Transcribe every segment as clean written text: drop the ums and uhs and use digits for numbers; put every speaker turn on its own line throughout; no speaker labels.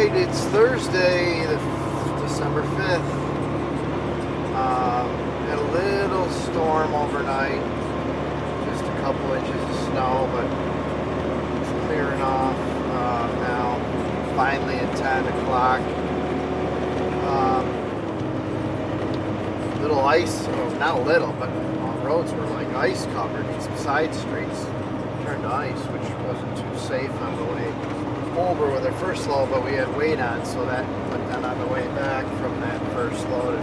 Alright, it's Thursday, December 5th. Had a little storm overnight. Just a couple inches of snow, but it's clearing off now. Finally at 10 o'clock. Little ice, well, not a little, but roads were like ice covered. These side streets turned to ice, which wasn't too safe on the way over with our first load, but we had weight on, so that put that on the way back from that first load.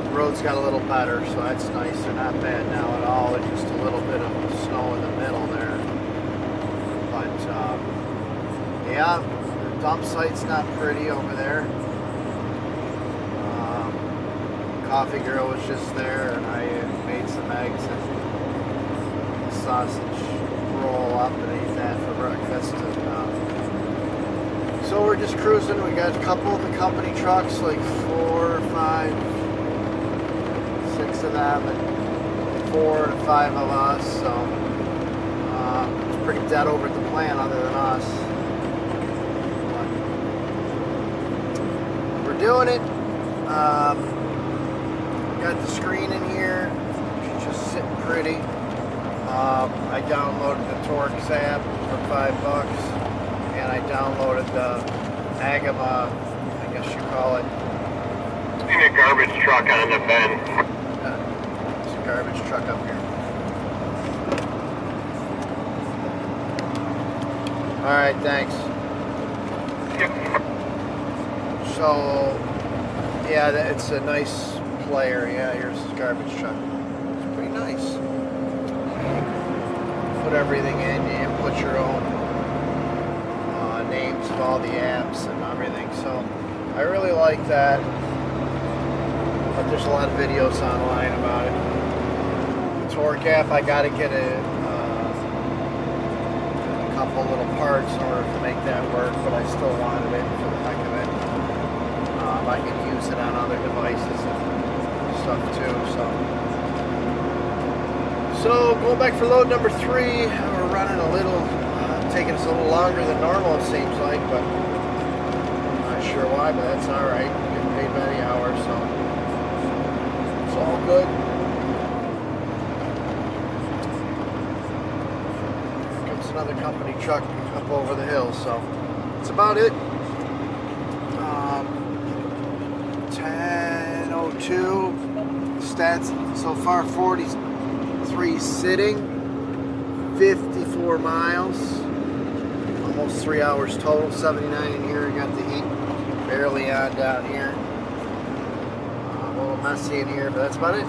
The roads got a little better, so that's nice. They're not bad now at all. It's just a little bit of snow in the middle there. But yeah, the dump site's not pretty over there. Coffee girl was just there, and I made some eggs and a sausage roll up and ate that for breakfast. And, so we're just cruising. We got a couple of the company trucks, like 4 or 5, 6 of them, and 4 to 5 of us. So it's pretty dead over at the plant, other than us. But we're doing it. Got the screen in here. It's just sitting pretty. I downloaded the Torx app for $5, and I downloaded the Agama, I guess you call it.
Seen a garbage truck on the bend.
There's a garbage truck up here. All right, thanks.
Yep.
So, yeah, it's a nice player. Yeah, here's his garbage truck. It's pretty nice. Put everything in, you input your own names of all the apps and everything. So I really like that. But there's a lot of videos online about it. The Torque app, I got to get a couple little parts in order to make that work, but I still wanted it for the heck of it. I can use it on other devices and stuff too. So going back for load number 3, we're running a little, taking us a little longer than normal, it seems like, but I'm not sure why, but that's all right. Getting paid by the hour, so it's all good. Here comes another company truck up over the hill, so that's about it. 10:02 stats so far, 43 sitting, 54 miles, almost 3 hours total, 79 in here. I got the heat barely on down here. A little messy in here, but that's about it.